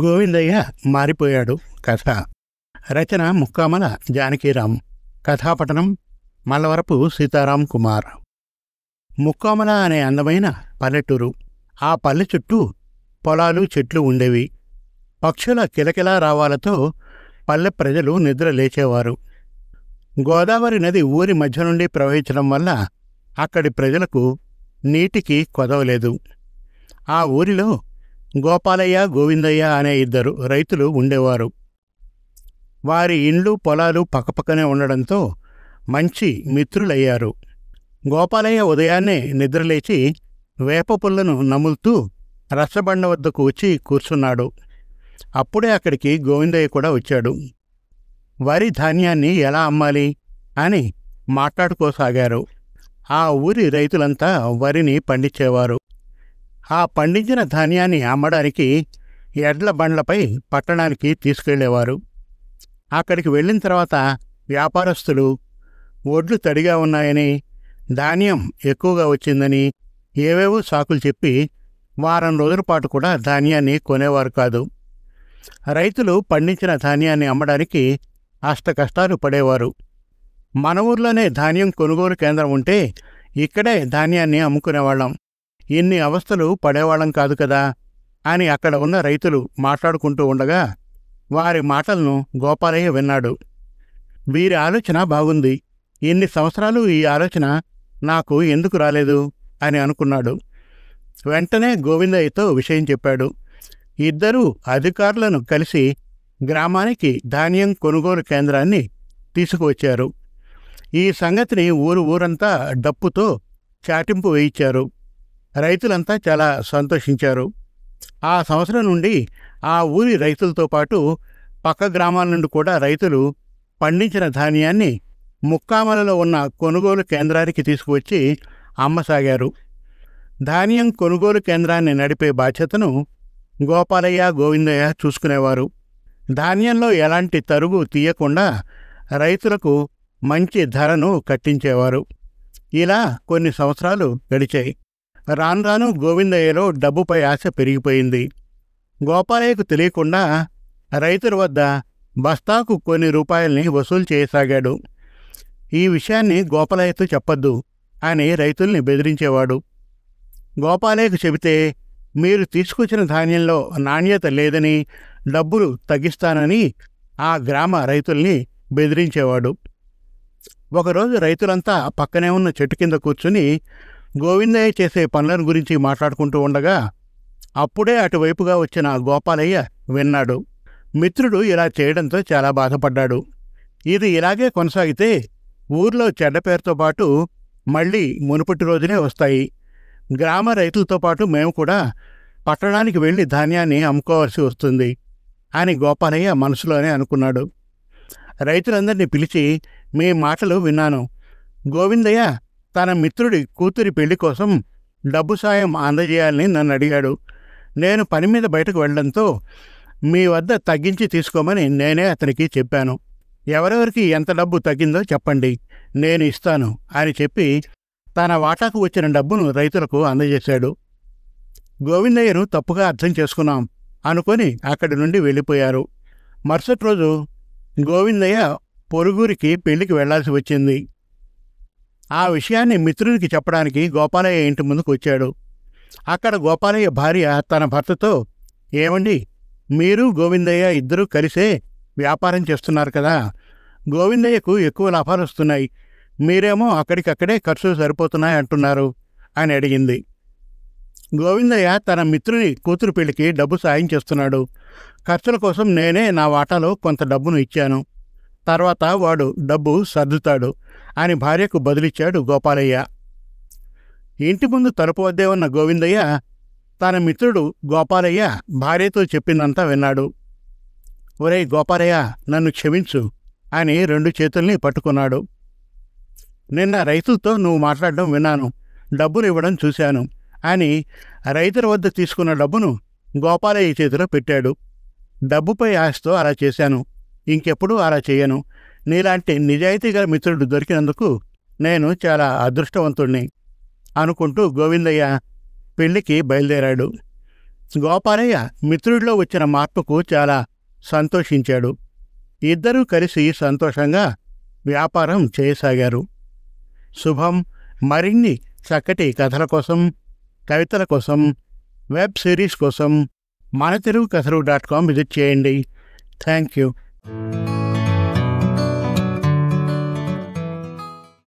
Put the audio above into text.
గోవిందయ్య మారిపోయాడు. కథ రచన ముక్కామల జానకీరాం. కథాపఠనం మల్లవరపు సీతారాం కుమార్. ముక్కామల అనే అందమైన పల్లెటూరు. ఆ పల్లె చుట్టూ పొలాలు, చెట్లు ఉండేవి. పక్షుల కిలకిలా రావాలతో పల్లె ప్రజలు నిద్ర లేచేవారు. గోదావరి నది ఊరి మధ్య నుండి ప్రవహించడం వల్ల అక్కడి ప్రజలకు నీటికి కొదవలేదు. ఆ ఊరిలో గోపాలయ్య, గోవిందయ్య అనే ఇద్దరు రైతులు ఉండేవారు. వారి ఇండ్లు, పొలాలు పక్కపక్కనే ఉండడంతో మంచి మిత్రులయ్యారు. గోపాలయ్య ఉదయాన్నే నిద్రలేచి వేప పుల్లను నములుతూ రచ్చబండ వద్దకు వచ్చి కూర్చున్నాడు. అప్పుడే అక్కడికి గోవిందయ్య కూడా వచ్చాడు. వరి ధాన్యాన్ని ఎలా అమ్మాలి అని మాట్లాడుకోసాగారు. ఆ ఊరి రైతులంతా వరిని పండించేవారు. ఆ పండించిన ధాన్యాన్ని అమ్మడానికి ఎడ్ల బండ్లపై పట్టణానికి తీసుకెళ్లేవారు. అక్కడికి వెళ్ళిన తర్వాత వ్యాపారస్తులు ఒడ్లు తడిగా ఉన్నాయని, ధాన్యం ఎక్కువగా వచ్చిందని ఏవేవో సాకులు చెప్పి వారం రోజుల పాటు కూడా ధాన్యాన్ని కొనేవారు కాదు. రైతులు పండించిన ధాన్యాన్ని అమ్మడానికి అష్టకష్టాలు పడేవారు. మన ఊర్లోనే ధాన్యం కొనుగోలు కేంద్రం ఉంటే ఇక్కడే ధాన్యాన్ని అమ్ముకునేవాళ్ళం, ఇన్ని అవస్థలు పడేవాళ్ళం కాదు కదా అని అక్కడ ఉన్న రైతులు మాట్లాడుకుంటూ ఉండగా వారి మాటలను గోపాలయ్య విన్నాడు. వీరి ఆలోచన బాగుంది, ఇన్ని సంవత్సరాలు ఈ ఆలోచన నాకు ఎందుకు రాలేదు అని అనుకున్నాడు. వెంటనే గోవిందయ్యతో విషయం చెప్పాడు. ఇద్దరూ అధికారులను కలిసి గ్రామానికి ధాన్యం కొనుగోలు కేంద్రాన్ని తీసుకువచ్చారు. ఈ సంగతిని ఊరంతా డప్పుతో చాటింపు వేయించారు. రైతులంతా చాలా సంతోషించారు. ఆ సంవత్సరం నుండి ఆ ఊరి రైతులతో పాటు పక్క గ్రామాల నుండి కూడా రైతులు పండించిన ధాన్యాన్ని ముక్కామలలో ఉన్న కొనుగోలు కేంద్రానికి తీసుకువచ్చి అమ్మసాగారు. ధాన్యం కొనుగోలు కేంద్రాన్ని నడిపే బాధ్యతను గోపాలయ్య, గోవిందయ్య చూసుకునేవారు. ధాన్యంలో ఎలాంటి తరుగు తీయకుండా రైతులకు మంచి ధరను కట్టించేవారు. ఇలా కొన్ని సంవత్సరాలు గడిచాయి. రాను రాను గోవిందయ్యలో డబ్బుపై ఆశ పెరిగిపోయింది. గోపాలయ్యకు తెలియకుండా రైతుల వద్ద బస్తాకు కొన్ని రూపాయల్ని వసూలు చేయసాగాడు. ఈ విషయాన్ని గోపాలయ్యతో చెప్పొద్దు అని రైతుల్ని బెదిరించేవాడు. గోపాలయ్యకు చెబితే మీరు తీసుకొచ్చిన ధాన్యంలో నాణ్యత లేదని, డబ్బులు తగ్గిస్తానని ఆ గ్రామ రైతుల్ని బెదిరించేవాడు. ఒకరోజు రైతులంతా పక్కనే ఉన్న చెట్టు కింద కూర్చుని గోవిందయ్య చేసే పనులను గురించి మాట్లాడుకుంటూ ఉండగా అప్పుడే అటువైపుగా వచ్చిన గోపాలయ్య విన్నాడు. మిత్రుడు ఇలా చేయడంతో చాలా బాధపడ్డాడు. ఇది ఇలాగే కొనసాగితే ఊర్లో చెడ్డ పేరుతో పాటు మళ్ళీ మునుపటి రోజునే వస్తాయి. గ్రామ రైతులతో పాటు మేము కూడా పట్టణానికి వెళ్ళి ధాన్యాన్ని అమ్ముకోవాల్సి వస్తుంది అని గోపాలయ్య మనసులోనే అనుకున్నాడు. రైతులందరినీ పిలిచి, మీ మాటలు విన్నాను. గోవిందయ్య తన మిత్రుడి కూతురి పెళ్లి కోసం డబ్బు సాయం అందజేయాలని నన్ను అడిగాడు. నేను పని మీద బయటకు వెళ్ళడంతో మీ వద్ద తగ్గించి తీసుకోమని నేనే అతనికి చెప్పాను. ఎవరెవరికి ఎంత డబ్బు తగ్గిందో చెప్పండి, నేను ఇస్తాను అని చెప్పి తన వాటాకు వచ్చిన డబ్బును రైతులకు అందజేశాడు. గోవిందయ్యను తప్పుగా అర్థం చేసుకున్నాం అనుకొని అక్కడి నుండి వెళ్ళిపోయారు. మరుసటి రోజు గోవిందయ్య పొరుగురికి పెళ్లికి వెళ్లాల్సి వచ్చింది. ఆ విషయాన్ని మిత్రునికి చెప్పడానికి గోపాలయ్య ఇంటి ముందుకు వచ్చాడు. అక్కడ గోపాలయ్య భార్య తన భర్తతో, ఏమండి, మీరు గోవిందయ్య ఇద్దరూ కలిసే వ్యాపారం చేస్తున్నారు కదా, గోవిందయ్యకు ఎక్కువ లాభాలు వస్తున్నాయి, మీరేమో అక్కడికక్కడే ఖర్చులు సరిపోతున్నాయి అంటున్నారు అని అడిగింది. గోవిందయ్య తన మిత్రుని కూతురు పెళ్లికి డబ్బు సాయం చేస్తున్నాడు. ఖర్చుల కోసం నేనే నా వాటాలో కొంత డబ్బును ఇచ్చాను, తర్వాత వాడు డబ్బు సర్దుతాడు అని భార్యకు బదులిచ్చాడు గోపాలయ్య. ఇంటి ముందు తలుపు వద్దే ఉన్న గోవిందయ్య తన మిత్రుడు గోపాలయ్య భార్యతో చెప్పిందంతా విన్నాడు. ఒరేయ్ గోపాలయ్య, నన్ను క్షమించు అని రెండు చేతుల్ని పట్టుకున్నాడు. నిన్న రైతులతో నువ్వు మాట్లాడడం విన్నాను, డబ్బులు ఇవ్వడం చూశాను అని రైతుల వద్ద తీసుకున్న డబ్బును గోపాలయ్య చేతిలో పెట్టాడు. డబ్బుపై ఆశతో అలా చేశాను, ఇంకెప్పుడూ అలా చేయను. నీలాంటి నిజాయితీ గల మిత్రుడు దొరికినందుకు నేను చాలా అదృష్టవంతుణ్ణి అనుకుంటూ గోవిందయ్య పెళ్లికి బయలుదేరాడు. గోపాలయ్య మిత్రుడిలో వచ్చిన మార్పుకు చాలా సంతోషించాడు. ఇద్దరూ కలిసి సంతోషంగా వ్యాపారం చేయసాగారు. శుభం. మరిన్ని చక్కటి కథల కోసం, కవితల కోసం, వెబ్ సిరీస్ కోసం మనతెలుగుకథలు.com విజిట్ చేయండి. Thank you.